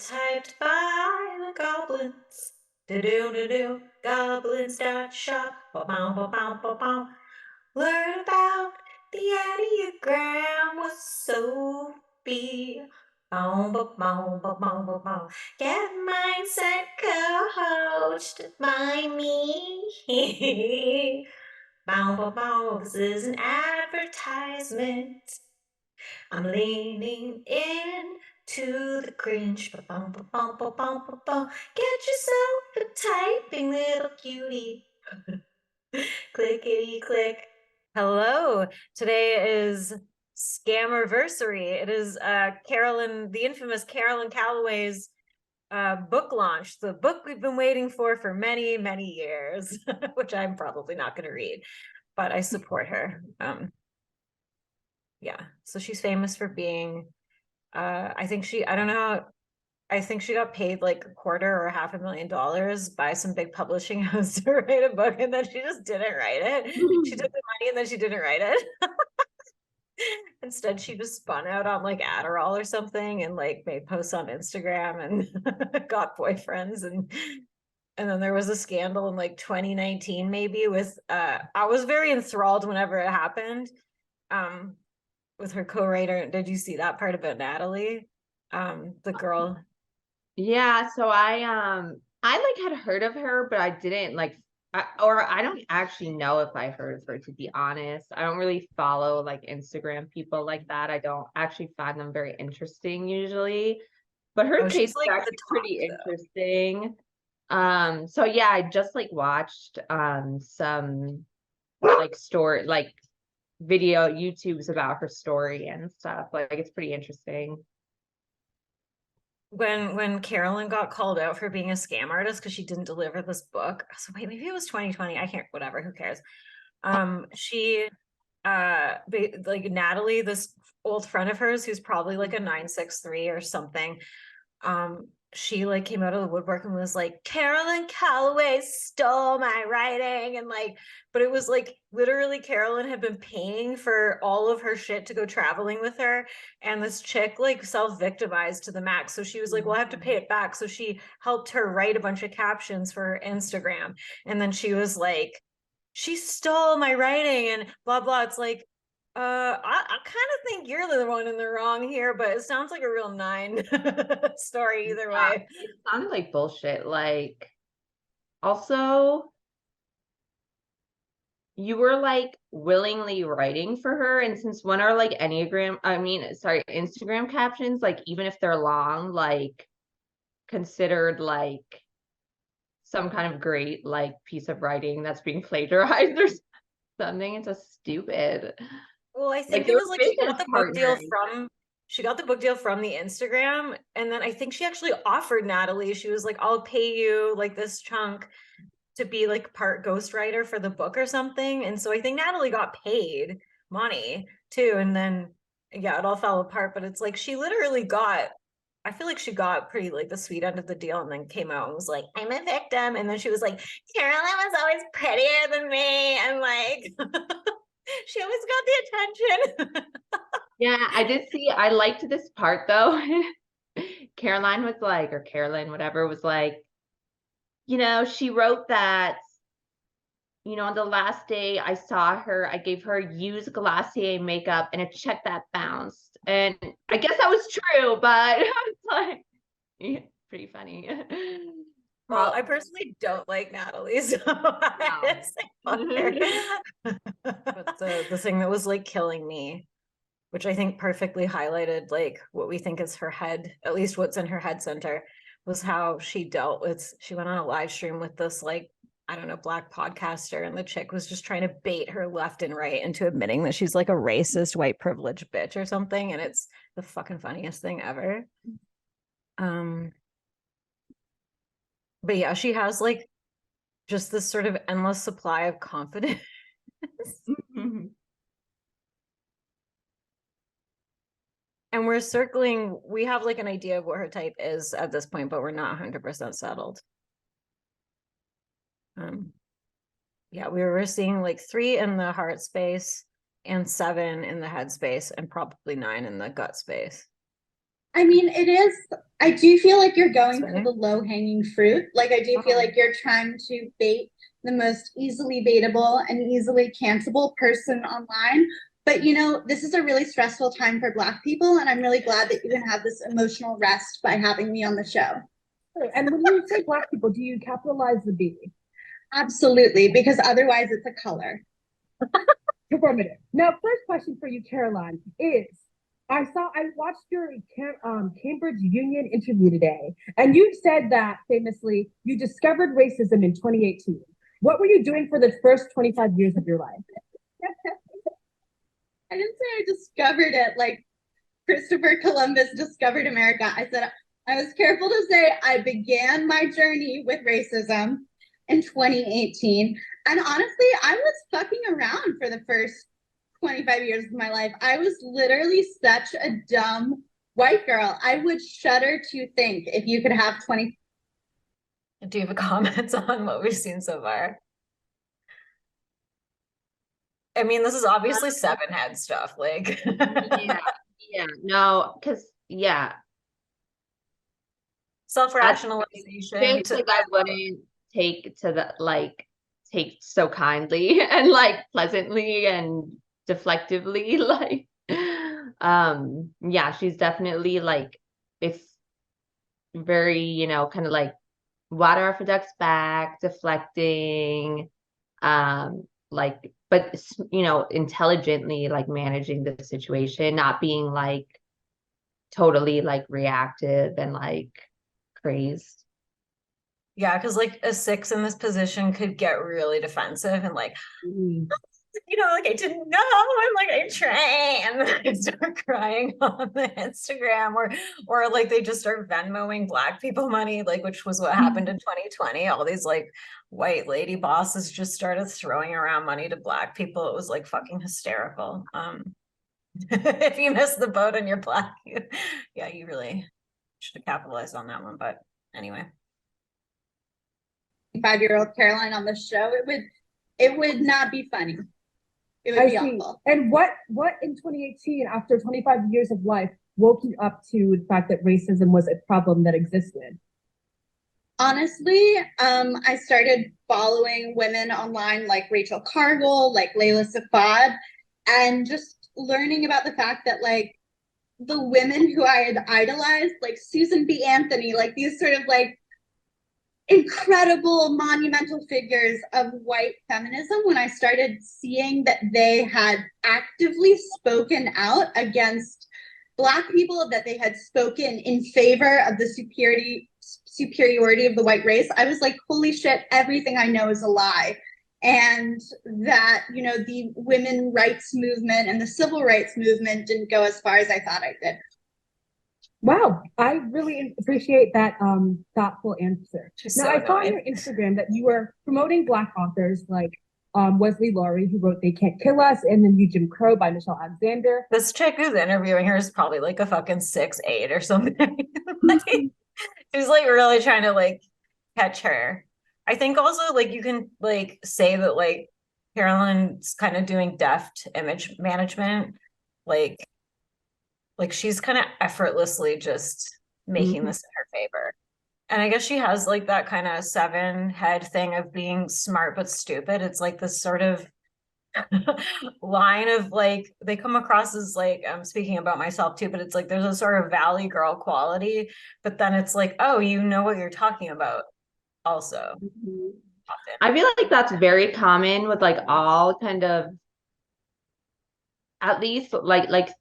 retyped by the goblins. Do-do-do-do, goblins.shop. Ba-bow, ba-bow, ba-bow. Learn about the Enneagram with Sophie. Bow, ba-bow, ba-bow, ba-bow. Get mindset coached by me. Bow, ba-bow, this is an advertisement. I'm leaning in to the cringe. Ba-bum, ba-bum, ba-bum, ba-bum. Get yourself a typing little cutie. Clickety click. Hello. Today is Scammerversary. It is the infamous Carolyn Calloway's book launch, the book we've been waiting for many, many years, which I'm probably not going to read, but I support her. Yeah, so she's famous for being I think I don't know, I think she got paid like a quarter or $500,000 by some big publishing house to write a book, and then she just didn't write it. She took the money and then she didn't write it. Instead, she just spun out on like Adderall or something and like made posts on Instagram and got boyfriends, and then there was a scandal in like 2019 maybe with I was very enthralled whenever it happened. With her co-writer. Did you see that part about Natalie? The girl. Yeah, so I like had heard of her, but I didn't I don't actually know if I heard of her, to be honest. I don't really follow like Instagram people like that. I don't actually find them very interesting usually. But her Oh, case she's is like the actually top pretty though. interesting. So yeah, I just like watched some like story like video YouTubes about her story and stuff. Like it's pretty interesting. When Carolyn got called out for being a scam artist because she didn't deliver this book. So wait, maybe it was 2020. I can't, whatever, who cares? She like Natalie, this old friend of hers who's probably like a 963 or something, she like came out of the woodwork and was like, Carolyn Calloway stole my writing, and like, but it was like literally Carolyn had been paying for all of her shit to go traveling with her, and this chick like self-victimized to the max, so she was like, well, I have to pay it back, so she helped her write a bunch of captions for her Instagram, and then she was like, she stole my writing and blah blah. It's like, I kind of think you're the one in the wrong here, but it sounds like a real nine story either Yeah, way. it sounded like bullshit. Like, also, you were like willingly writing for her, and since when are like Instagram captions, like even if they're long, like considered like some kind of great like piece of writing that's being plagiarized or something? It's just stupid. Well, I Like think they it were was like business partnering. she got the book deal from the Instagram, and then I think she actually offered Natalie, she was like, I'll pay you like this chunk to be like part ghostwriter for the book or something. And so I think Natalie got paid money too. And then yeah, it all fell apart. But it's like she literally got, I feel like she got pretty like the sweet end of the deal, and then came out and was like, I'm a victim. And then she was like, Carolyn was always prettier than me. And like she always got the attention. Yeah, I did see. I liked this part though. Caroline was like, or Carolyn, whatever, was like, she wrote that, on the last day I saw her, I gave her used Glossier makeup and a check that bounced. And I guess that was true, but it's like, yeah, pretty funny. Well, I Well, personally don't like Natalie, so no. I say fuck her. But the thing that was like killing me, which I think perfectly highlighted like what we think is her head, at least what's in her head center, was how she went on a live stream with this like, I don't know, black podcaster, and the chick was just trying to bait her left and right into admitting that she's like a racist white privileged bitch or something, and it's the fucking funniest thing ever. Um, but yeah, she has like just this sort of endless supply of confidence. And we have like an idea of what her type is at this point, but we're not 100% settled. Yeah, we were seeing like 3 in the heart space and 7 in the head space and probably 9 in the gut space. I mean, it is. I do feel like you're going for Sweetie. the low hanging fruit. Like, I do feel like you're trying to bait the most easily baitable and easily cancelable person online. But, you know, this is a really stressful time for Black people. And I'm really glad that you can have this emotional rest by having me on the show. And when you say Black people, do you capitalize the B? Absolutely, because otherwise it's a color. Performative. Now, first question for you, Caroline, is I watched your Cambridge Union interview today, and you said that famously you discovered racism in 2018. What were you doing for the first 25 years of your life? I didn't say I discovered it like Christopher Columbus discovered America. I said I was careful to say I began my journey with racism in 2018. And honestly, I was fucking around for the first 25 years of my life. I was literally such a dumb white girl. I would shudder to think if you could have 20. Do you have comments on what we've seen so far? I mean, this is obviously seven head stuff. Like, Yeah, no, because yeah, self-rationalization. like I wouldn't take so kindly and like pleasantly and deflectively. Like, yeah, she's definitely like it's very, kind of like water off a duck's back, deflecting, like, but intelligently like managing the situation, not being like totally like reactive and like crazed. Yeah, because like a six in this position could get really defensive and like, like I didn't know, and like I try and then I start crying on the Instagram, or like they just start Venmoing Black people money, like which was what happened in 2020. All these like white lady bosses just started throwing around money to Black people. It was like fucking hysterical. If you missed the boat and you're Black, you really should have capitalized on that one. But anyway. 5-year-old Caroline on the show, it would not be funny. It would be awful. And what in 2018, after 25 years of life, woke you up to the fact that racism was a problem that existed? Honestly, I started following women online like Rachel Cargle, like Layla Safad, and just learning about the fact that like the women who I had idolized, like Susan B. Anthony, like these sort of like incredible monumental figures of white feminism, when I started seeing that they had actively spoken out against Black people, that they had spoken in favor of the superiority of the white race, I was like, holy shit, everything I know is a lie. And that, the women's rights movement and the civil rights movement didn't go as far as I thought I did. Wow, I really appreciate that thoughtful answer. Now, I saw on your Instagram that you were promoting Black authors like Wesley Laurie, who wrote They Can't Kill Us, and The New Jim Crow by Michelle Alexander. This chick who's interviewing her is probably like a fucking 6'8" or something. She's like really trying to like catch her. I think also like you can like say that like Carolyn's kind of doing deft image management, like she's kind of effortlessly just making this in her favor. And I guess she has like that kind of 7 head thing of being smart but stupid. It's like this sort of line of like, they come across as like, I'm speaking about myself too, but it's like there's a sort of valley girl quality, but then it's like, oh, you know what you're talking about also. I feel like that's very common with like all kind of, at least like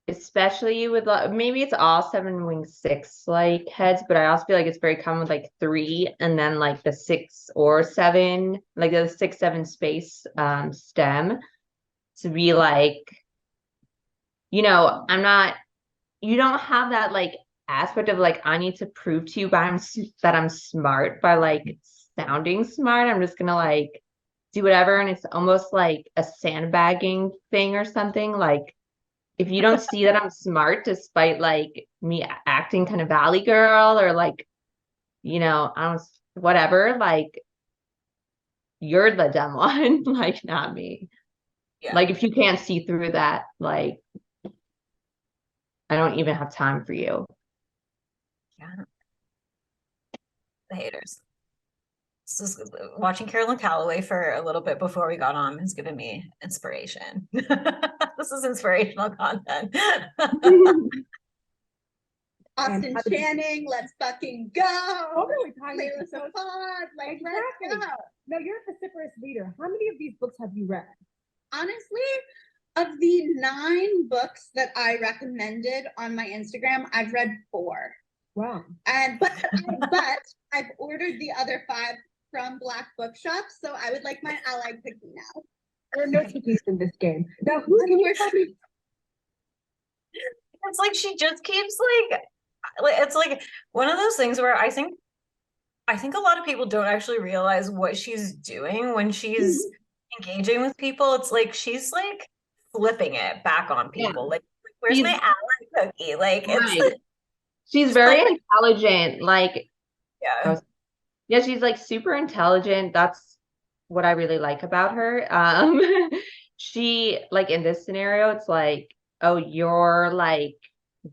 especially with maybe it's all 7 wing 6 like heads, but I also feel like it's very common with like 3 and then like the 6 or 7, like the 6-7 space stem, to be like, you don't have that like aspect of like I need to prove to you that I'm smart by like sounding smart. I'm just gonna like do whatever, and it's almost like a sandbagging thing or something. Like if you don't see that I'm smart despite like me acting kind of valley girl or like, I don't, whatever, like you're the dumb one, like not me. Yeah. Like if you can't see through that, like I don't even have time for you. Yeah. The haters. This is, watching Carolyn Calloway for a little bit before we got on has given me inspiration. This is inspirational content. Austin Channing, let's fucking go. Totally, Layla Safad, like, let's Exactly. go. No, you're a vociferous reader. How many of these books have you read? Honestly, of the 9 books that I recommended on my Instagram, I've read 4. Wow. But I've ordered the other 5 from Black Bookshop, so I would like my allied cookie now. There are no cookies in this game. Now, who can you tell me? It's like she just keeps like it's like one of those things where I think a lot of people don't actually realize what she's doing when she's engaging with people. It's like she's like flipping it back on people. Like, where's She's- my ally cookie? Like, it's Right. She's very like- intelligent. Like, yeah. yeah, she's like super intelligent. That's what I really like about her. She like in this scenario, it's like, oh, you're like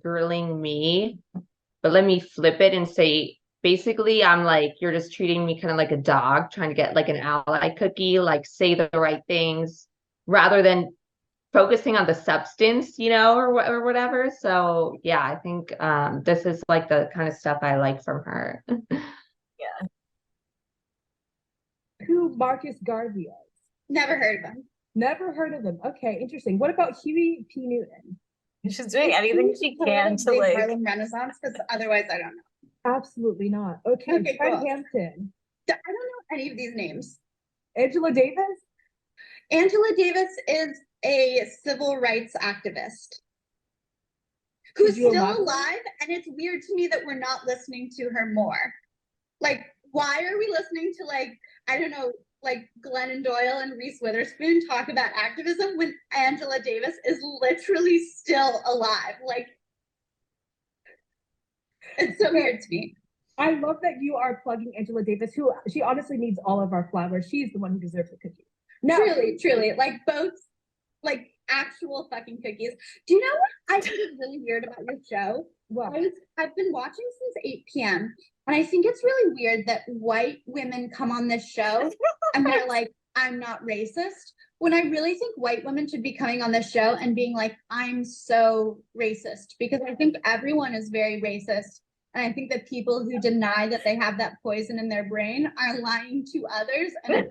grilling me, but let me flip it and say, basically, I'm like, you're just treating me kind of like a dog, trying to get like an ally cookie, like say the right things rather than focusing on the substance, you know, or whatever. So yeah, I think this is like the kind of stuff I like from her. Yeah. Who Marcus Garvey is? Never heard of them. Never heard of them. Okay, interesting. What about Huey P. Newton? She's doing anything she can to like Harlem Renaissance, because otherwise I don't know. Absolutely not. Okay, Okay, Fred cool. Hampton. I don't know any of these names. Angela Davis? Angela Davis is a civil rights activist who's Did you still elaborate? alive, and it's weird to me that we're not listening to her more. Like, why are we listening to, like, I don't know, like Glennon Doyle and Reese Witherspoon talk about activism when Angela Davis is literally still alive? Like, it's so weird to me. I love that you are plugging Angela Davis, who she honestly needs all of our flowers. She's the one who deserves the cookie. No, Truly, like both, like actual fucking cookies. Do you know what I think is really weird about your show? well, I've been watching since 8 p.m. and I think it's really weird that white women come on this show and they're like, I'm not racist. When I really think white women should be coming on this show and being like, I'm so racist, because I think everyone is very racist. And I think that people who deny that they have that poison in their brain are lying to others. And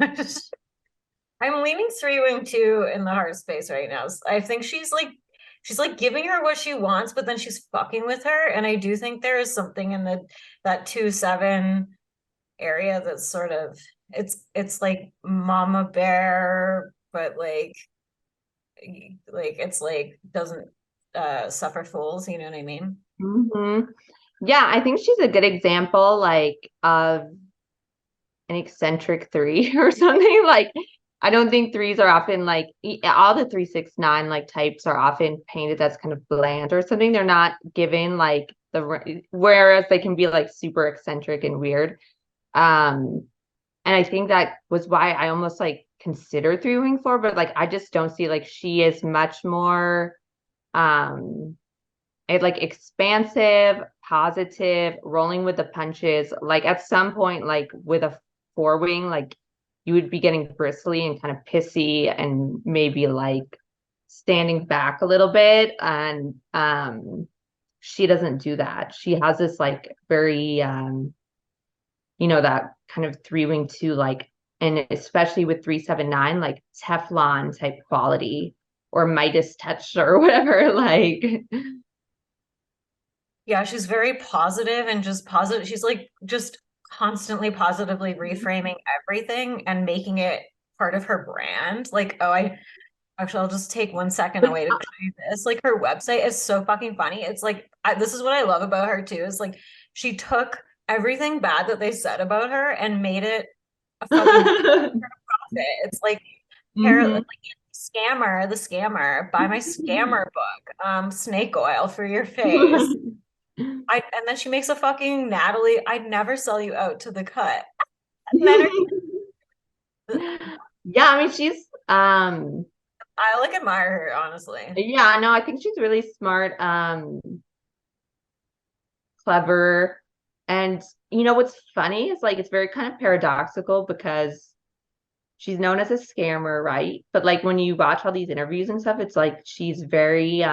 I'm leaning 3-wing 2 in the heart space right now. I think she's like giving her what she wants, but then she's fucking with her. And I do think there is something in that 2-7 area that's sort of it's like mama bear, but like it's like doesn't suffer fools, you know what I mean? Mm-hmm. Yeah, I think she's a good example, like, of an eccentric 3 or something. Like, I don't think 3s are often like all the 3-6-9 like types are often painted as kind of bland or something. They're not given like whereas they can be like super eccentric and weird. And I think that was why I almost like considered 3-wing 4, but like I just don't see, like, she is much more like expansive, positive, rolling with the punches. Like at some point, like with a 4-wing, like you would be getting bristly and kind of pissy and maybe like standing back a little bit. And she doesn't do that. She has this like very that kind of 3-wing 2, like, and especially with 3-7-9, like Teflon type quality or Midas touch or whatever. Like, yeah, she's very positive and just positive. She's like just constantly positively reframing everything and making it part of her brand. Like, I'll just take 1 second away to show you this. Like, her website is so fucking funny. It's like, this is what I love about her too, is like she took everything bad that they said about her and made it a fucking profit. It's like, mm-hmm. the scammer, buy my scammer book, snake oil for your face. And then she makes a fucking Natalie, I'd never sell you out to the cut. Yeah, I mean, she's I like admire her, honestly. yeah, no, I think she's really smart, clever, And you know what's funny is like it's very kind of paradoxical because she's known as a scammer, right? But like when you watch all these interviews and stuff, it's like she's very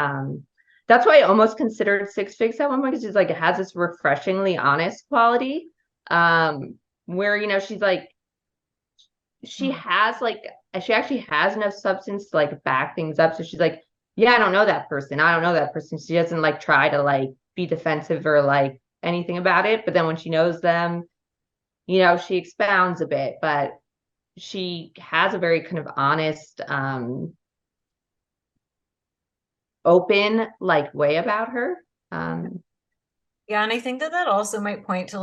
that's why I almost considered Six Figs at one point because she's like it has this refreshingly honest quality. Where you know she's like she has like she actually has enough substance to like back things up. So she's like, yeah, I don't know that person. I don't know that person. She doesn't like try to like be defensive or like anything about it. But then when she knows them, you know, she expounds a bit, but she has a very kind of honest, open like way about her. Yeah, and I think that that also might point to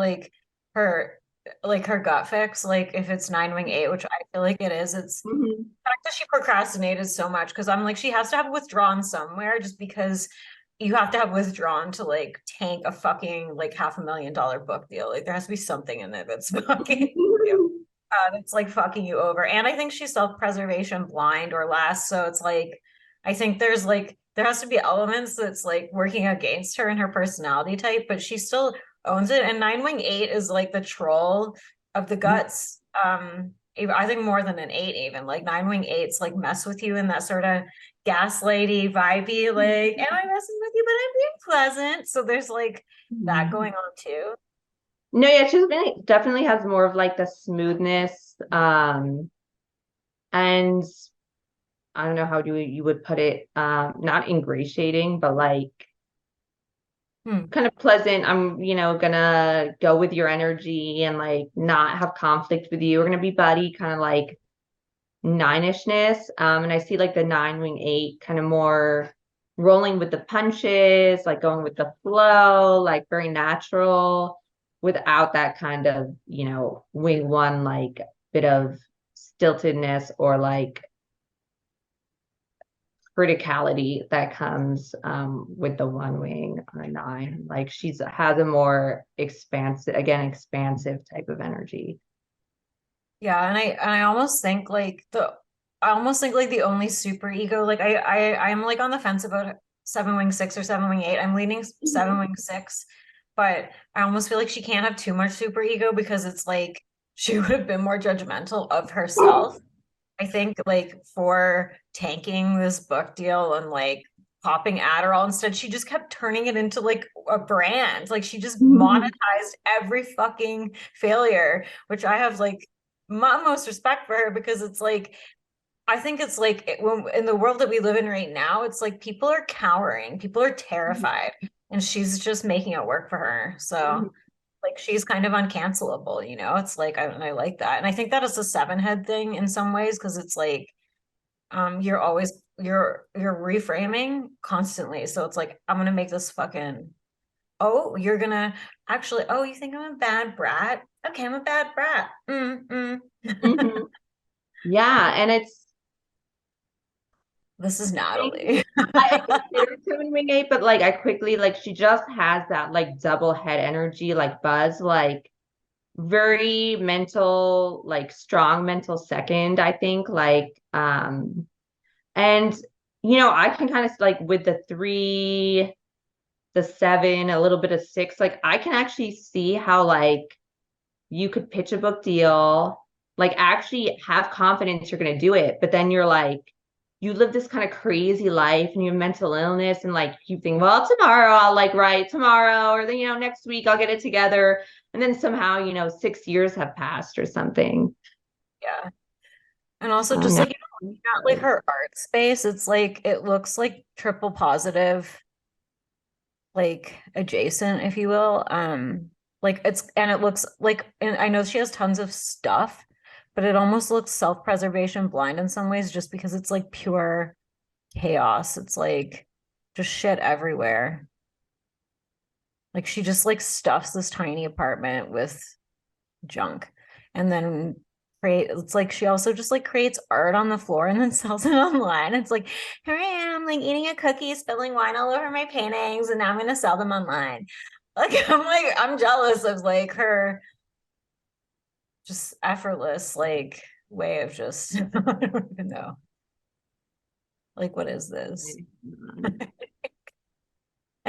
her her gut fix, like if it's 9-wing-8, which I feel like it is, it's the fact that she procrastinated so much because I'm like she has to have withdrawn somewhere just because you have to have withdrawn to like tank a fucking like $500,000 book deal. Like there has to be something in there that's fucking you. That's like fucking you over. And I think she's self-preservation blind or less. So it's like I think there's like there has to be elements that's like working against her and her personality type, but she still owns it. And 9-wing-8 is like the troll of the guts. I think more than an 8 even. Like 9-wing-8's like mess with you in that sort of gaslighty, vibey, like, am I messing with you? But I'm being pleasant. So there's like that going on too. No, yeah, she's definitely has more of like the smoothness, and I don't know how you would put it, not ingratiating, but like kind of pleasant. I'm, you know, gonna go with your energy and like not have conflict with you. We're gonna be buddy, kind of like nine-ishness. And I see like the 9-wing-8 kind of more rolling with the punches, like going with the flow, like very natural without that kind of, you know, wing one, like bit of stiltedness or like criticality that comes with the one wing or 9. Like she's has a more expansive type of energy. Yeah, and I almost think like the only super ego, like I'm like on the fence about 7-wing-6 or 7-wing-8. I'm leaning 7-wing-6, but I almost feel like she can't have too much super ego because it's like she would have been more judgmental of herself. I think like for tanking this book deal and like popping Adderall instead, she just kept turning it into like a brand. Like she just monetized every fucking failure, which I have like utmost respect for her because it's like I think it's like when in the world that we live in right now, it's like people are cowering, people are terrified, and she's just making it work for her. So like she's kind of uncancelable, you know? It's like I like that. And I think that is a 7-head thing in some ways because it's like you're always you're reframing constantly. So it's like I'm gonna make this fucking oh, you're gonna actually oh, you think I'm a bad brat? Okay, I'm a bad brat. Yeah, and it's This is Natalie. I considered 7-wing-8, but like I quickly like she just has that like double head energy, like Buzz, like very mental, like strong mental second, I think. Like and you know, I can kind of like with the 3, the 7, a little bit of 6, like I can actually see how like you could pitch a book deal, like actually have confidence you're going to do it, but then you're like you live this kind of crazy life and you have mental illness and like you think, well, tomorrow I'll like write tomorrow or then, you know, next week I'll get it together. And then somehow, you know, 6 years have passed or something. Yeah. And also just No. like not like her art space, it's like it looks like triple positive, like adjacent, if you will. Like it's and it looks like and I know she has tons of stuff, but it almost looks self-preservation blind in some ways just because it's like pure chaos. It's like just shit everywhere. Like she just like stuffs this tiny apartment with junk and then create it's like she also just like creates art on the floor and then sells it online. It's like here I am like eating a cookie, spilling wine all over my paintings, and now I'm gonna sell them online. Like I'm jealous of like her just effortless like way of just I don't even know. Like what is this?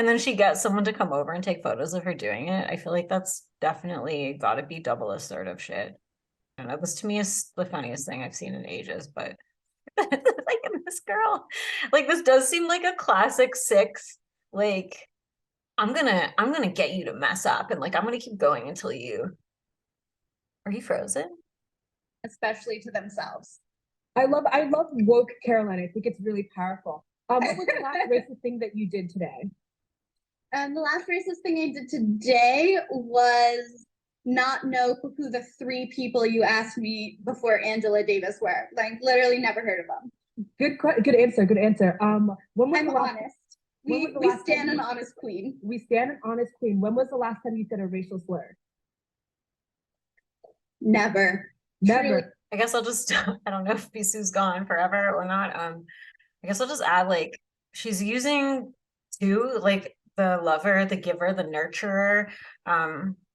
and then she gets someone to come over and take photos of her doing it. I feel like that's definitely got to be double assertive shit. I don't know. This to me is the funniest thing I've seen in ages, but like this girl, like this does seem like a classic six. Like I'm gonna get you to mess up, and like I'm gonna keep going until you. Are you frozen? Especially to themselves. I love woke Caroline. I think it's really powerful. What was the last racist thing that you did today? The last racist thing I did today was not know who the three people you asked me before Angela Davis were. Like literally never heard of them. Good answer. Good answer. When was I'm the last, honest. when We was the we last stand time an honest queen. we stand an honest queen? When was the last time you said a racial slur? Never. Never. Truly. I guess I'll just I don't know if Bisu's gone forever or not. I guess I'll just add like she's using two, like the lover, the giver, the nurturer,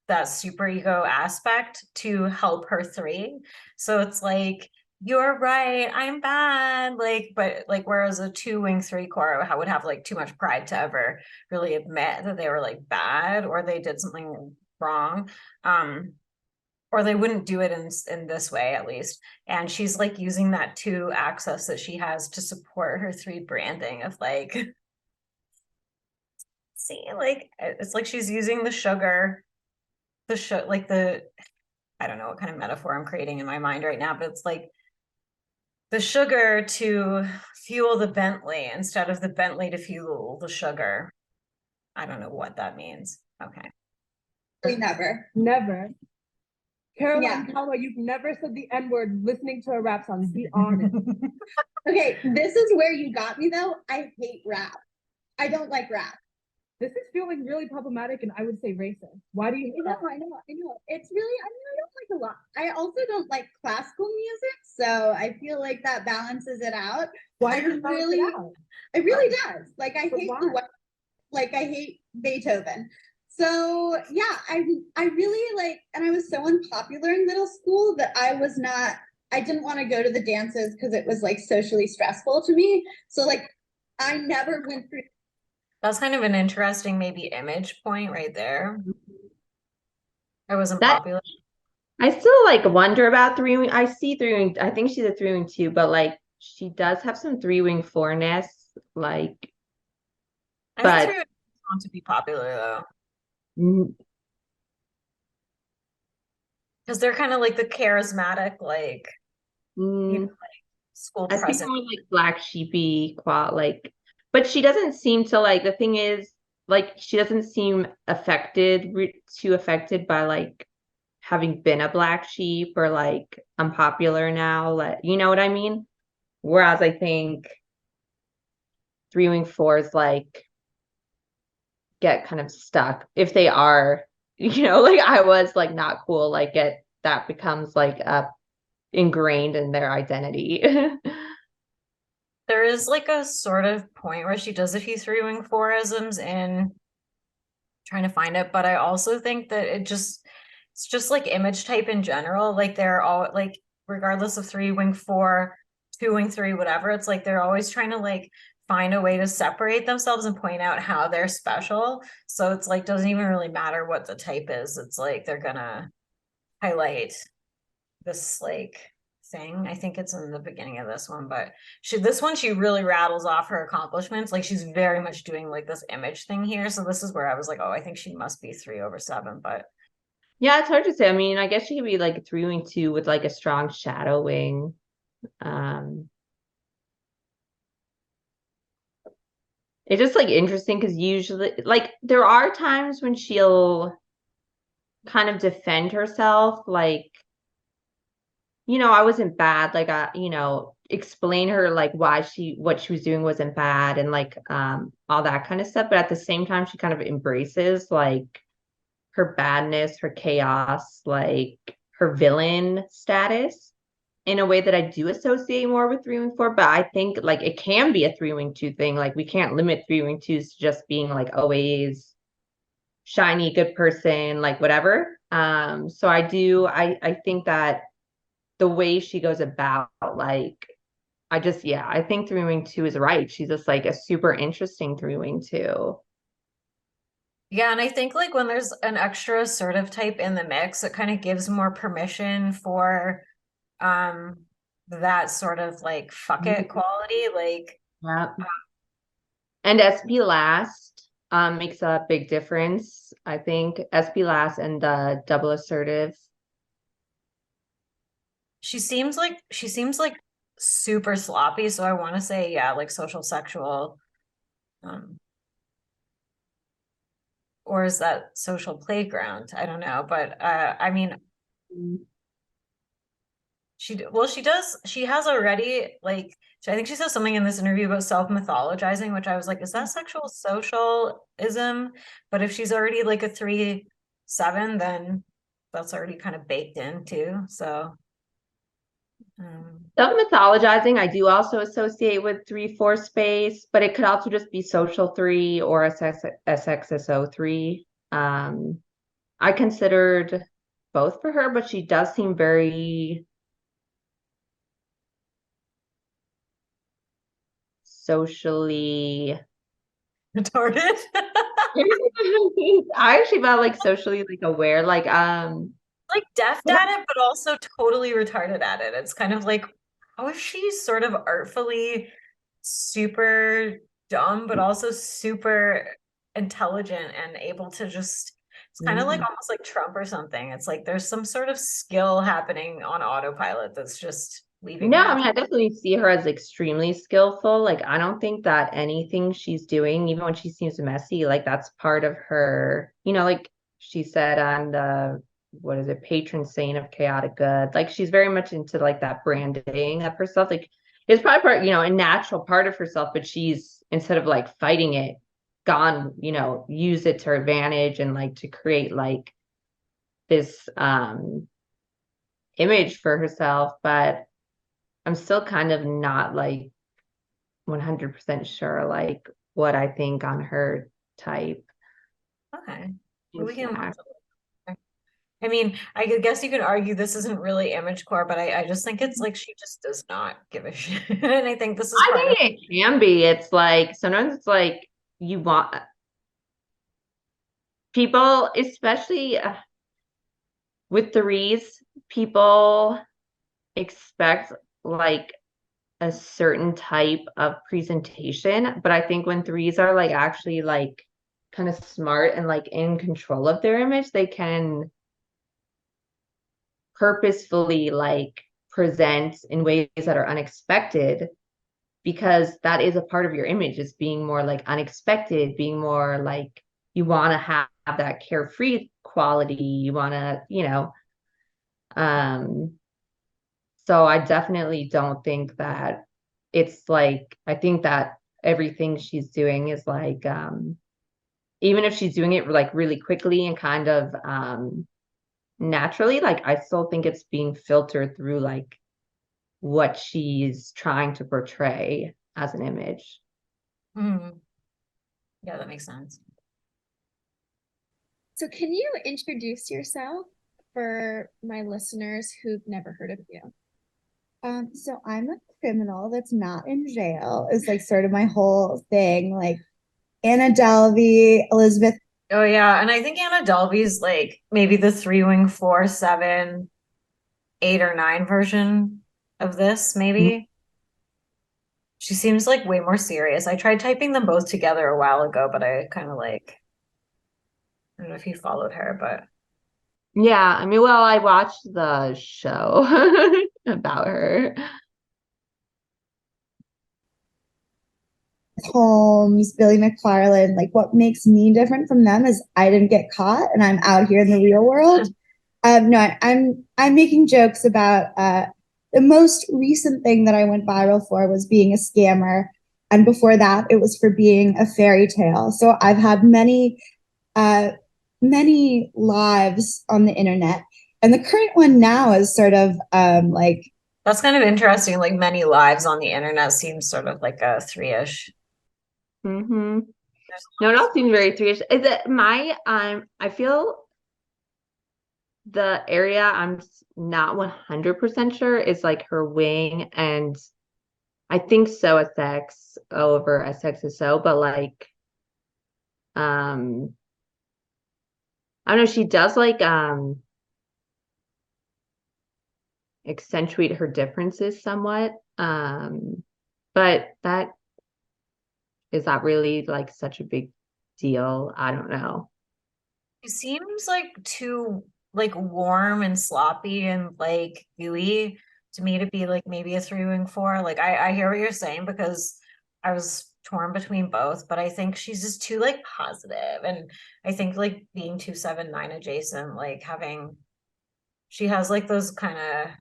that super ego aspect to help her three. So it's like, you're right, I'm bad. Like, but like whereas a two wing three core would have like too much pride to ever really admit that they were like bad or they did something wrong. Or they wouldn't do it in this way at least. And she's like using that two access that she has to support her three branding of like, see, like it's like she's using the sugar, like the, I don't know what kind of metaphor I'm creating in my mind right now, but it's like the sugar to fuel the Bentley instead of the Bentley to fuel the sugar. I don't know what that means. Okay. Never. Never. Caroline, Yeah. Calloway, you've never said the N-word listening to a rap song. Be honest. Okay, this is where you got me though. I hate rap. I don't like rap. This is feeling really problematic and I would say racist. Why do you hate that? I know. It's really, I mean, I don't like a lot. I also don't like classical music, so I feel like that balances it out. Why I does it balance really, it out? it really does. Like I But hate why? like I hate Beethoven. So yeah, I really like, and I was so unpopular in middle school that I didn't want to go to the dances because it was like socially stressful to me. So like I never went through. That's kind of an interesting maybe image point right there. I wasn't That popular. I still like wonder about three wing. I see three wing. I think she's a three wing too, but like she does have some three wing fourness. Like, I but think three want to be popular though. Because they're kind of like the charismatic, like, mm, school I think president. more like black sheepy like, but she doesn't seem to like, the thing is, like, she doesn't seem too affected by like having been a black sheep or like unpopular now, like, you know what I mean? Whereas I think three wing fours like get kind of stuck if they are, like I was like not cool, like that becomes like ingrained in their identity. There is like a sort of point where she does a few three wing four-isms in trying to find it, but I also think that it's just like image type in general. Like they're all like, regardless of three wing four, two wing three, whatever, it's like they're always trying to like find a way to separate themselves and point out how they're special. So it's like doesn't even really matter what the type is. It's like they're gonna highlight this like thing. I think it's in the beginning of this one, but this one she really rattles off her accomplishments. Like she's very much doing like this image thing here. So this is where I was like, oh, I think she must be 3/7, but Yeah, it's hard to say. I mean, I guess she could be like a three wing two with like a strong shadow wing. It's just like interesting because usually like there are times when she'll kind of defend herself, like, I wasn't bad, like explain her like what she was doing wasn't bad and like all that kind of stuff. But at the same time, she kind of embraces like her badness, her chaos, like her villain status in a way that I do associate more with three wing four. But I think like it can be a three wing two thing. Like we can't limit three wing twos to just being like always shiny, good person, like whatever. So I think that the way she goes about like I think three wing two is right. She's just like a super interesting three wing two. Yeah, and I think like when there's an extra assertive type in the mix, it kind of gives more permission for that sort of like fuck it quality. Like Yeah. And SP last makes a big difference. I think SP last and the double assertive. she seems like super sloppy, so I want to say yeah, like social sexual. Or is that social playground? I don't know, but I mean, she has already like I think she says something in this interview about self-mythologizing, which I was like, is that sexual socialism? But if she's already like a 3-7, then that's already kind of baked in too. So Self-mythologizing, I do also associate with 3-4 space, but it could also just be social 3 or SXSO 3. I considered both for her, but she does seem very socially retarded. I actually felt like socially like aware, like Like deft at it, but also totally retarded at it. It's kind of like, how is she sort of artfully super dumb, but also super intelligent and able to just, it's kind of like almost like Trump or something. It's like there's some sort of skill happening on autopilot that's just leaving no, me. I mean, I definitely see her as extremely skillful. Like, I don't think that anything she's doing, even when she seems messy, like that's part of her, like she said on the, what is it, patron saint of chaotic good. Like, she's very much into like that branding of herself. Like, it's probably part, a natural part of herself, but she's, instead of like fighting it, gone, use it to her advantage and like to create like this image for herself. But I'm still kind of not like 100% sure like what I think on her type. Okay. In We can, fact. I mean, I guess you could argue this isn't really image core, but I just think it's like she just does not give a shit. And I think this is I part of think it can be. It's like sometimes it's like you want people, especially with threes, people expect like a certain type of presentation, but I think when threes are like actually like kind of smart and like in control of their image, they can purposefully like present in ways that are unexpected, because that is a part of your image, is being more like unexpected, being more like you want to have that carefree quality, you want to, um so I definitely don't think that it's like, I think that everything she's doing is like even if she's doing it like really quickly and kind of naturally, like I still think it's being filtered through like what she's trying to portray as an image. Mhm. Yeah, that makes sense. So can you introduce yourself for my listeners who've never heard of you? So I'm a criminal that's not in jail, is like sort of my whole thing. Like Anna Delvey, Elizabeth. Oh yeah, and I think Anna Delvey's like maybe the 3-wing 4, 7, 8, or 9 version of this, maybe. She seems like way more serious. I tried typing them both together a while ago, but I kind of like, I don't know if you followed her, but Yeah, I mean, well, I watched the show about her. Holmes, Billy McFarland. Like what makes me different from them is I didn't get caught and I'm out here in the real world. No, I'm making jokes about the most recent thing that I went viral for was being a scammer, and before that it was for being a fairy tale. So I've had uh, many lives on the internet, and the current one now is sort of like that's kind of interesting. Like many lives on the internet seems sort of like a 3-ish. Mm-hmm. No, it all seems very three-ish. Is it my I feel the area I'm not 100% sure is like her wing, and I think so SX over SXSO, but like um I don't know, she does like accentuate her differences somewhat. But that is not really like such a big deal. I don't know. It seems like too like warm and sloppy and like gooey to me to be like maybe a three wing four. Like I hear what you're saying because I was torn between both, but I think she's just too like positive, and I think like being 279 adjacent, like having she has like those kind of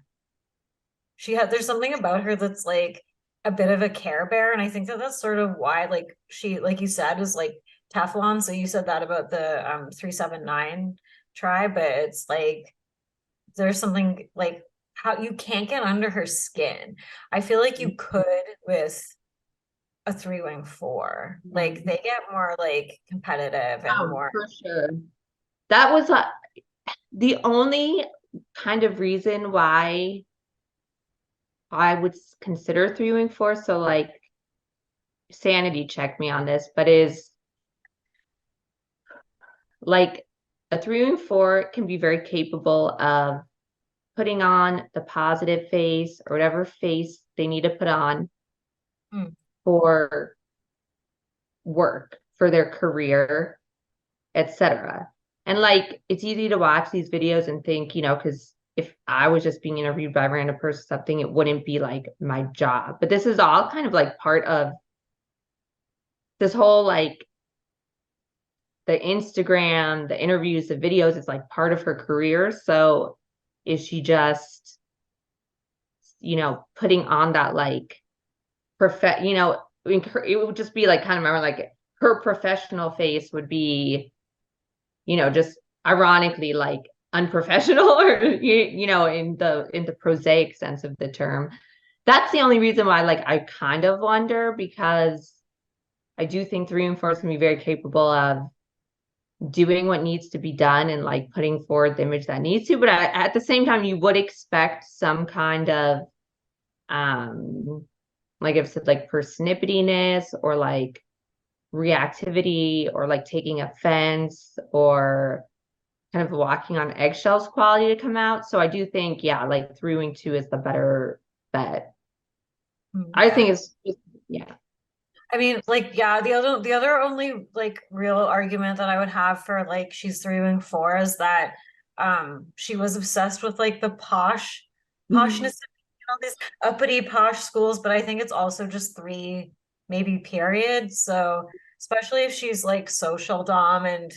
there's something about her that's like a bit of a care bear, and I think that that's sort of why like she, like you said, is like Teflon. So you said that about the 379 tribe, but it's like there's something like how you can't get under her skin. I feel like you could with a three wing four. Like they get more like competitive and Oh, more. for sure. That was the only kind of reason why I would consider three wing four. So like sanity check me on this, but is like a three wing four can be very capable of putting on the positive face or whatever face they need to put on Mm. for work, for their career, etc. And like it's easy to watch these videos and think, you know, because if I was just being interviewed by a random person or something, it wouldn't be like my job. But this is all kind of like part of this whole like the Instagram, the interviews, the videos, it's like part of her career. So is she just, you know, putting on that like you know, it would just be like kind of remember like her professional face would be, you know, just ironically like unprofessional or you know, in the prosaic sense of the term. That's the only reason why like I kind of wonder, because I do think three and four is gonna be very capable of doing what needs to be done and like putting forward the image that needs to, but at the same time you would expect some kind of like I've said, like persnippetyness or like reactivity or like taking offense or kind of walking on eggshells quality to come out. So I do think, yeah, like three wing two is the better bet. I Yeah. think yeah. I mean, like, yeah, the other only like real argument that I would have for like she's three wing four is that she was obsessed with like the poshness of all these uppity posh schools, but I think it's also just three maybe period. So especially if she's like social dom and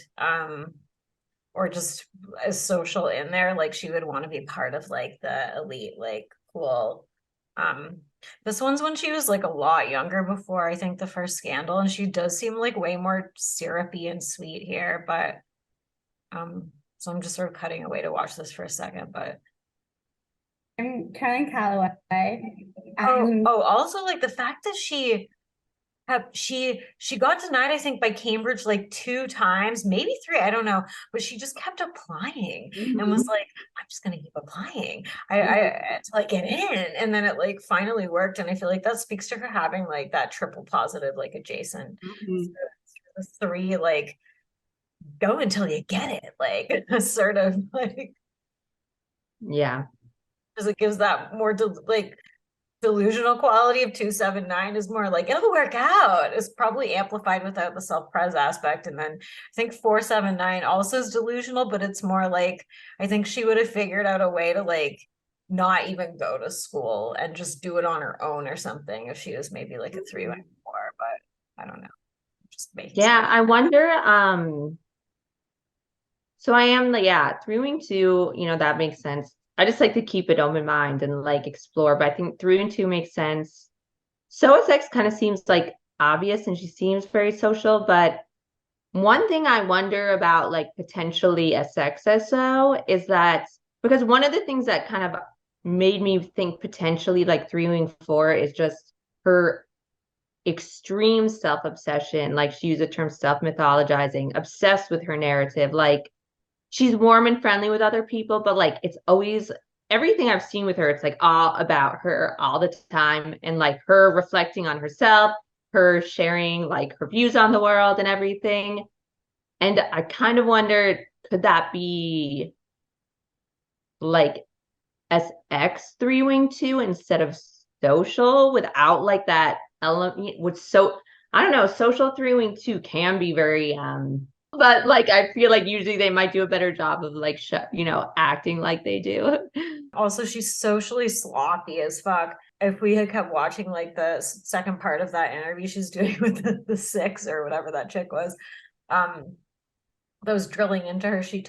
or just as social in there, like she would want to be part of like the elite, like cool. Um, this one's when she was like a lot younger before I think the first scandal, and she does seem like way more syrupy and sweet here, but so I'm just sort of cutting away to watch this for a second, but I'm Caroline Calloway. also like the fact that she got denied, I think, by Cambridge like 2 times, maybe 3, I don't know, but she just kept applying and was like, I'm just gonna keep applying. I to like get in, and then it like finally worked, and I feel like that speaks to her having like that triple positive like adjacent. The 3 like go until you get it, like sort of like Yeah. because it gives that more like delusional quality of 279 is more like it'll work out. It's probably amplified without the self-pres aspect. And then I think 479 also is delusional, but it's more like I think she would have figured out a way to like not even go to school and just do it on her own or something if she was maybe like a 3 by 4, but I don't know. Just making Yeah, stuff. I wonder, so I am the, yeah, three wing two, you know, that makes sense. I just like to keep an open mind and like explore, but I think three and two makes sense. So X kind of seems like obvious and she seems very social, but one thing I wonder about like potentially SXSO is that because one of the things that kind of made me think potentially like three wing four is just her extreme self-obsession. Like she used the term self-mythologizing, obsessed with her narrative. Like she's warm and friendly with other people, but like it's always everything I've seen with her, it's like all about her all the time and like her reflecting on herself, her sharing like her views on the world and everything. And I kind of wondered, could that be like SX 3-wing 2 instead of social without like that element with I don't know, social 3-wing 2 can be very but like I feel like usually they might do a better job of like acting like they do. Also, she's socially sloppy as fuck. If we had kept watching like the second part of that interview she's doing with the six or whatever that chick was, that was drilling into her, she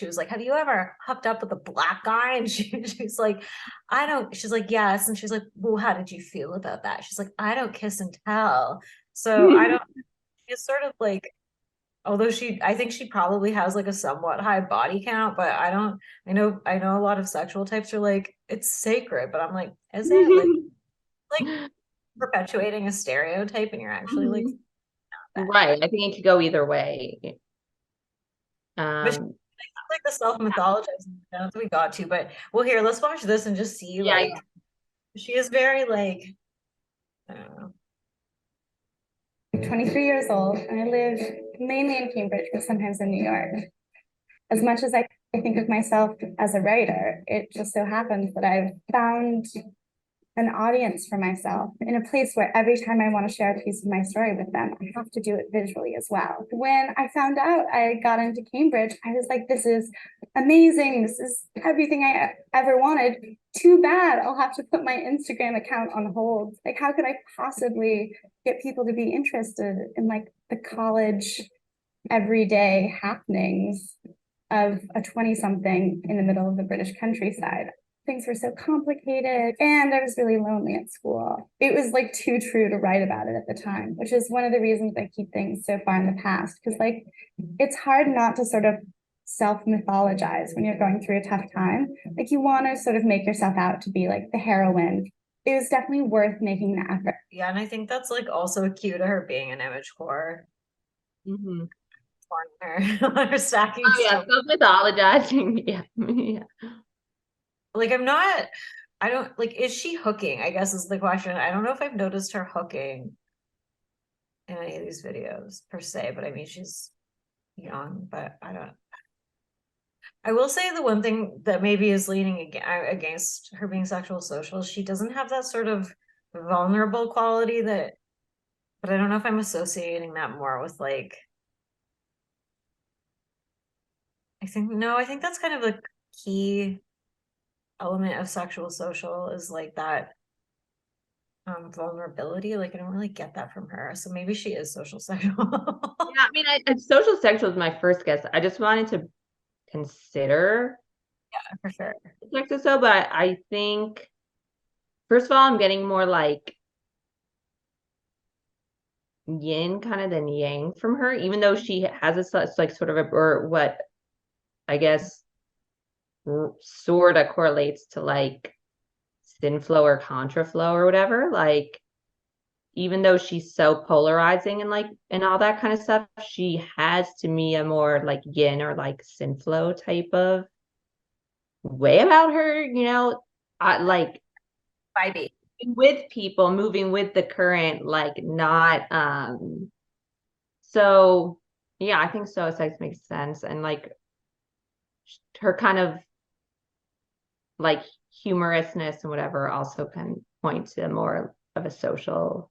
was like, have you ever hooked up with a black guy? And she's like, I don't, she's like, yes. And she's like, well, how did you feel about that? She's like, I don't kiss and tell. So I don't, it's sort of like, although I think she probably has like a somewhat high body count, but I know a lot of sexual types are like, it's sacred, but I'm like, is it like perpetuating a stereotype and you're actually like, right. I think it could go either way. Which like the self-mythologizing that we got to, but well, here, let's watch this and just see she is very like, I don't know. I'm 23 years old and I live mainly in Cambridge, but sometimes in New York. As much as I think of myself as a writer, it just so happens that I've found an audience for myself in a place where every time I want to share a piece of my story with them, I have to do it visually as well. When I found out I got into Cambridge, I was like, this is amazing. This is everything I ever wanted. Too bad I'll have to put my Instagram account on hold. Like, how could I possibly get people to be interested in like the college everyday happenings of a 20-something in the middle of the British countryside? Things were so complicated and I was really lonely at school. It was like too true to write about it at the time, which is one of the reasons I keep things so far in the past, because like it's hard not to sort of self-mythologize when you're going through a tough time. Like you want to sort of make yourself out to be like the heroine. It was definitely worth making the effort. Yeah, and I think that's like also a cue to her being an image whore. Mm-hmm. Her stacking stuff. Self-mythologizing. Yeah. Like I don't like, is she hooking? I guess is the question. I don't know if I've noticed her hooking in any of these videos per se, but I mean she's young, but I will say the one thing that maybe is leaning against her being sexual social, she doesn't have that sort of vulnerable quality that, but I don't know if I'm associating that more with like, I think that's kind of the key element of sexual social is like that vulnerability. Like I don't really get that from her, so maybe she is social sexual. Yeah, I mean, social sexual is my first guess. I just wanted to consider For sure. sexual, so, but I think first of all, I'm getting more like yin kind of than yang from her, even though she has a like sort of or what I guess sort of correlates to like sin flow or contra flow or whatever. Like even though she's so polarizing and like and all that kind of stuff, she has to me a more like yin or like sin flow type of way about her, I like Vibey. with people, moving with the current, like not so yeah, I think so sex makes sense. And like her kind of like humorousness and whatever also can point to more of a social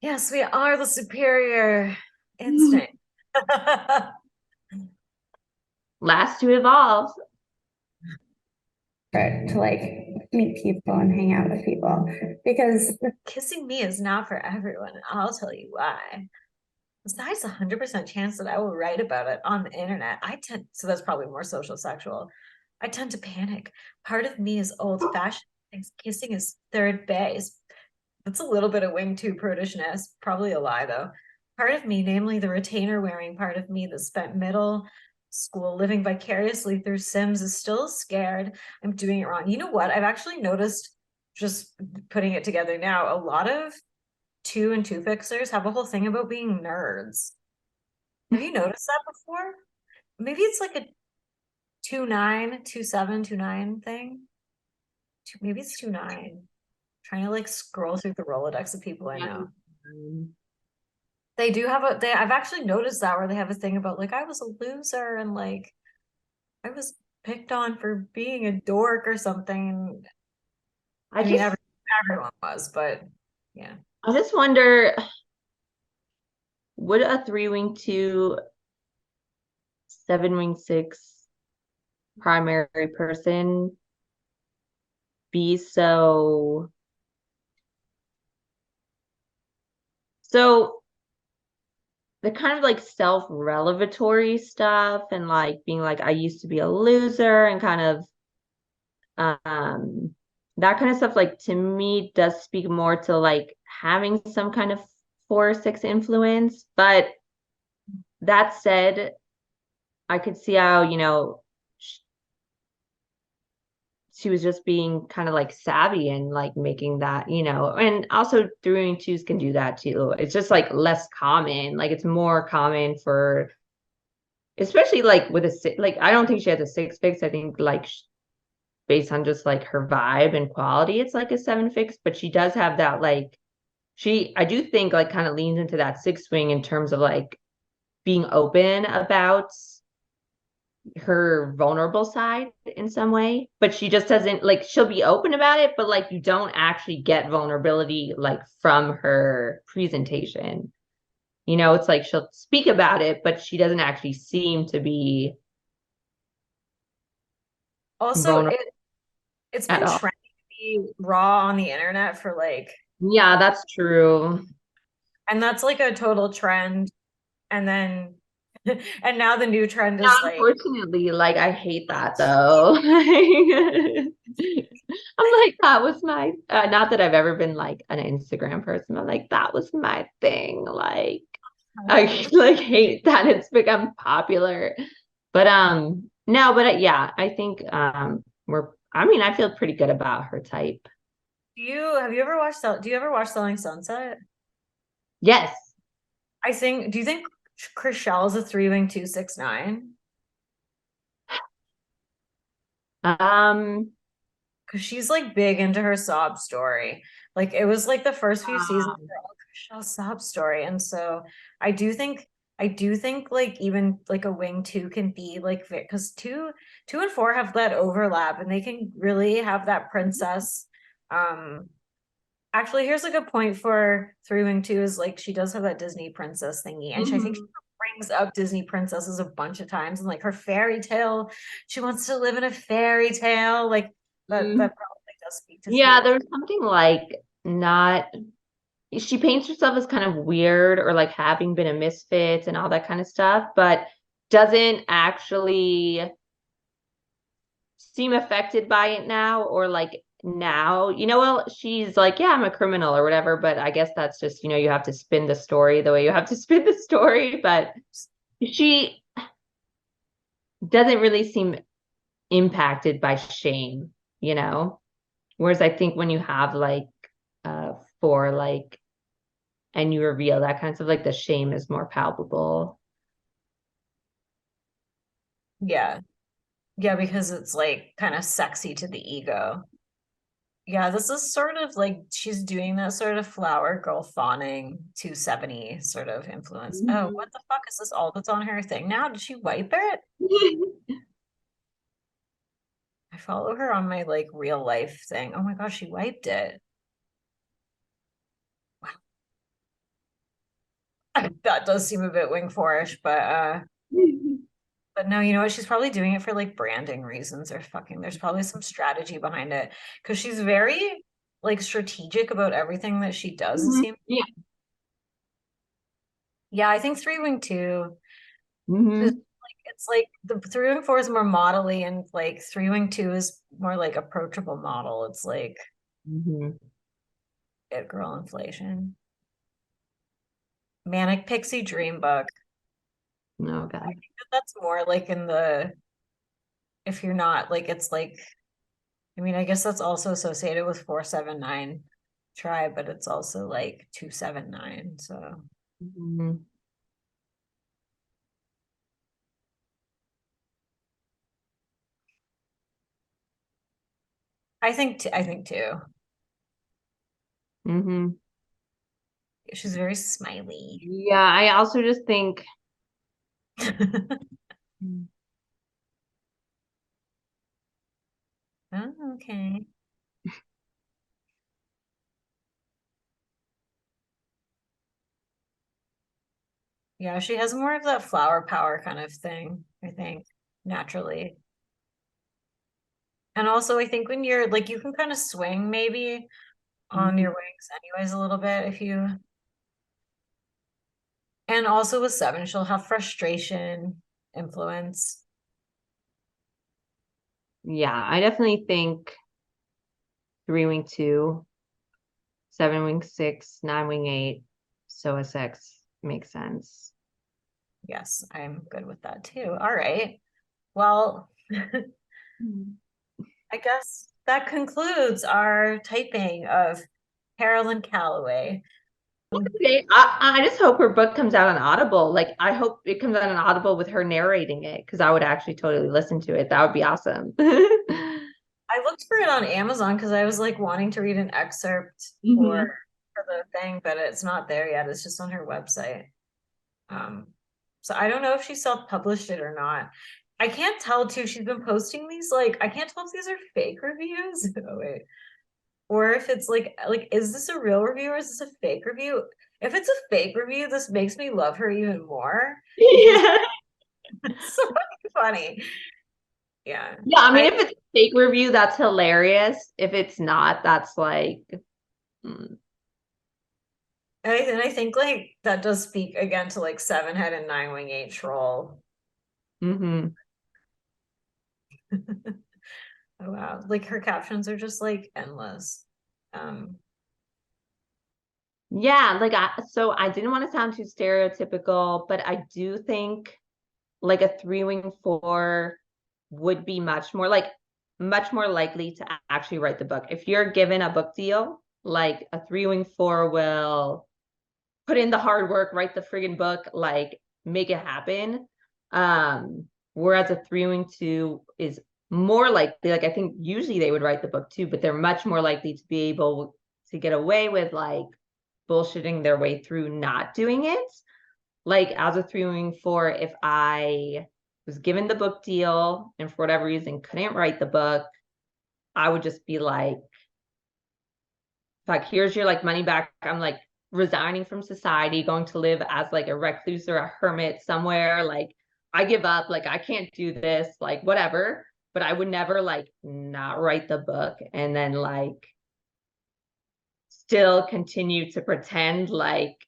Yes, we are the superior instinct. last to evolve. To like meet people and hang out with people, because Kissing me is not for everyone. I'll tell you why. Besides 100% chance that I will write about it on the internet, so that's probably more social sexual. I tend to panic. Part of me is old fashioned, thinks kissing is third base. That's a little bit of wing two prudishness, probably a lie though. Part of me, namely the retainer wearing part of me that spent middle school living vicariously through Sims, is still scared I'm doing it wrong. You know what? I've actually noticed, just putting it together now, a lot of 2 and 2 fixers have a whole thing about being nerds. Have you noticed that before? Maybe it's like a 2-9, 2-7, 2-9 thing. Maybe it's 2-9. Trying to like scroll through the Rolodex of people I know. They do have I've actually noticed that where they have a thing about like I was a loser and like I was picked on for being a dork or something. I mean, everyone was, but yeah. I just wonder, would a 3-wing 2, 7-wing 6 primary person be so the kind of like self-revelatory stuff and like being like I used to be a loser and kind of that kind of stuff, like to me does speak more to like having some kind of 4 or 6 influence. But that said, I could see how, she was just being kind of like savvy and like making that, and also 3-2s can do that too. It's just like less common. Like it's more common for, especially like with like I don't think she has a 6 fix. I think like based on just like her vibe and quality, it's like a 7 fix. But she does have that like I do think like kind of leans into that 6-wing in terms of like being open about her vulnerable side in some way, but she just doesn't like she'll be open about it, but like you don't actually get vulnerability like from her presentation. It's like she'll speak about it, but she doesn't actually seem to be Also, vulnerable it's at been all. trendy to be raw on the internet for like, Yeah, that's true. and that's like a total trend. And then, and now the new trend Yeah, is like, unfortunately, like I hate that though. I'm like, that was my not that I've ever been like an Instagram person, but like that was my thing. Like I like hate that it's become popular. But no, but yeah, I think I feel pretty good about her type. have you ever watched, do you ever watch Selling Sunset? Yes. Do you think Chriselle is a 3-wing 269? Um Because she's like big into her sob story. Like it was like the first few seasons um, were all Chriselle's sob story. And so I do think like even like a wing two can be like because two and four have that overlap and they can really have that princess. Actually, here's a good point for 3-wing 2 is like she does have that Disney princess thingy, and I think she mhm. brings up Disney princesses a bunch of times, and like her fairy tale, she wants to live in a fairy tale, like that probably does speak to Yeah, 3-wing. there's something like not she paints herself as kind of weird or like having been a misfit and all that kind of stuff, but doesn't actually seem affected by it now or like now, well, she's like, yeah, I'm a criminal or whatever, but I guess that's just, you have to spin the story the way you have to spin the story, but she doesn't really seem impacted by shame. Whereas I think when you have like for like and you reveal that kind of stuff, like the shame is more palpable. Yeah, yeah, because it's like kind of sexy to the ego. Yeah, this is sort of like she's doing that sort of flower girl fawning 270 sort of influence. Oh, Mhm. what the fuck is this all that's on her thing now? Did she wipe it? I follow her on my like real life thing. Oh my gosh, she wiped it. Wow. That does seem a bit wing fourish, but no, you know what? She's probably doing it for like branding reasons or fucking there's probably some strategy behind it. Because she's very like strategic about everything that she does, it Mhm. seems. Yeah. Yeah, I think 3-wing 2 is Hmm. like it's like the 3-wing 4 is more modelly and like 3-wing 2 is more like approachable model. It's like Hmm. it girl inflation. Manic Pixie Dream Book. Oh God. That's more like in the if you're not like it's like I mean I guess that's also associated with 479 tribe, but it's also like 279. So Mhm. I think too. Hmm. She's very smiley. Yeah, I also just think Oh, okay. Yeah, she has more of that flower power kind of thing, I think, naturally. And also, I think when you're like, you can kind of swing maybe on your wings anyways a little bit if you, and also with 7, she'll have frustration, influence. yeah, I definitely think 3 wing 2, 7 wing 6, 9 wing 8, so a 6 makes sense. Yes, I'm good with that too. All right. Well, I guess that concludes our typing of Carolyn Calloway. Okay, I just hope her book comes out on Audible. Like, I hope it comes out on Audible with her narrating it, because I would actually totally listen to it. That would be awesome. I looked for it on Amazon because I was like wanting to read an excerpt for the thing, but it's not there yet. It's just on her website. So I don't know if she self-published it or not. I can't tell too. She's been posting these like I can't tell if these are fake reviews. Oh wait. Or if it's like is this a real review or is this a fake review? If it's a fake review, this makes me love her even more. Yeah. It's so funny. Yeah. Yeah, I mean, if it's a fake review, that's hilarious. If it's not, that's like, And I think like that does speak again to like 7 head and 9 wing 8 troll. mm-hmm. Oh wow. Like her captions are just like endless. Yeah, like so I didn't want to sound too stereotypical, but I do think like a 3 wing 4 would be much more likely to actually write the book. If you're given a book deal, like a 3 wing 4 will put in the hard work, write the friggin' book, like make it happen. Whereas a 3 wing 2 is more likely, like I think usually they would write the book too, but they're much more likely to be able to get away with like bullshitting their way through not doing it. Like as a 3 wing 4, if I was given the book deal and for whatever reason couldn't write the book, I would just be like, here's your like money back. I'm like resigning from society, going to live as like a recluse or a hermit somewhere. Like I give up, like I can't do this, like whatever. But I would never like not write the book and then like still continue to pretend like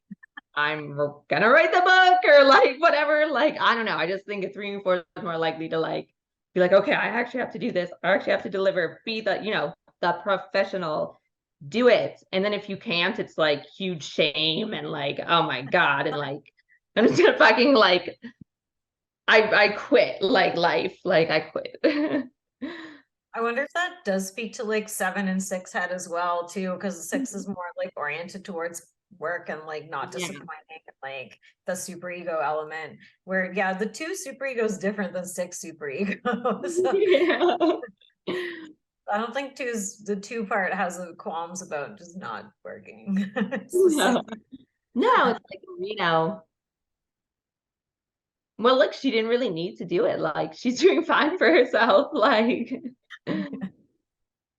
I'm gonna write the book or like whatever. Like, I don't know. I just think a 3 and 4 is more likely to like be like, okay, I actually have to do this. I actually have to deliver, be the, the professional, do it. And then if you can't, it's like huge shame and like, oh my God. And like, I'm just gonna fucking like, I quit like life. Like I quit. I wonder if that does speak to like 7 and 6 head as well too, because 6 is more like oriented towards work and like not disappointing, like the super ego element. Where yeah, the 2 super ego is different than 6 super ego. So Yeah. I don't think the 2 part has a qualms about just not working. No, it's like, well, look, she didn't really need to do it. Like, she's doing fine for herself. Like,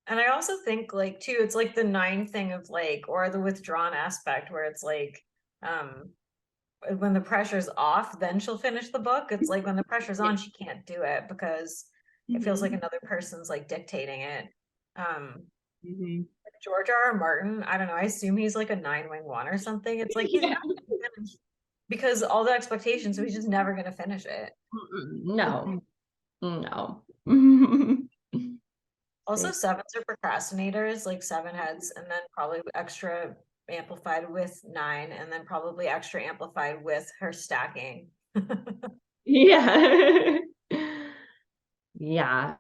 And I also think like too, it's like the 9 thing of like, or the withdrawn aspect where it's like, when the pressure's off, then she'll finish the book. It's like when the pressure's on, she can't do it because it feels like another person's like dictating it. George R.R. Martin, I don't know, I assume he's like a 9 wing 1 or something. It's like he's Yeah. never gonna finish because all the expectations, so he's just never gonna finish it. No. Also, 7s are procrastinators, like 7 heads, and then probably extra amplified with 9, and then probably extra amplified with her stacking. Yeah. Yeah.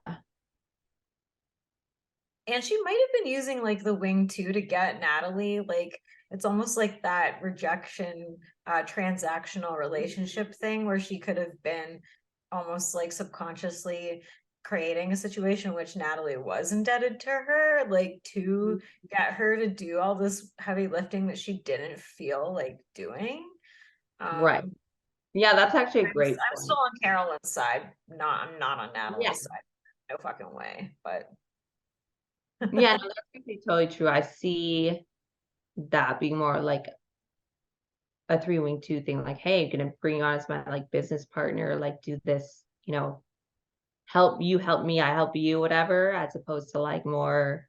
And she might have been using like the wing 2 to get Natalie. Like it's almost like that rejection, transactional relationship thing where she could have been almost like subconsciously creating a situation in which Natalie was indebted to her, like to get her to do all this heavy lifting that she didn't feel like doing. Right. Yeah, that's actually a great I'm point. still on Carolyn's side. I'm not on Natalie's Yeah. side. No fucking way. But Yeah, no, that's actually totally true. I see that being more like a 3-wing 2 thing, like, hey, I'm gonna bring you on as my like business partner, like do this, you know, help me, I help you, whatever, as opposed to like more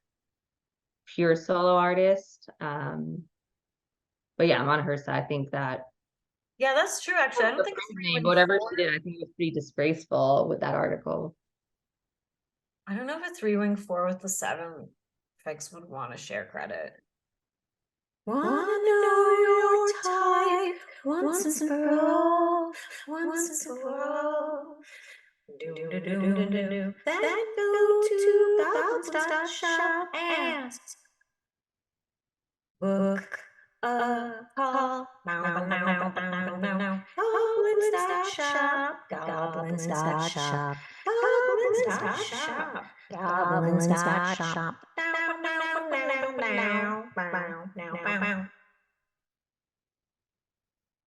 pure solo artist. But yeah, I'm on her side. I think that yeah, that's true. Actually, I don't the think first three name, wing whatever four. she did, I think it was pretty disgraceful with that article. I don't know if a 3-wing 4 with the 7 fix would want to share credit. Wanna know your type once and for all, once and for all. Do. Then go to goblins.shop and book a call. Goblins.shop, goblins.shop, goblins.shop, goblins.shop.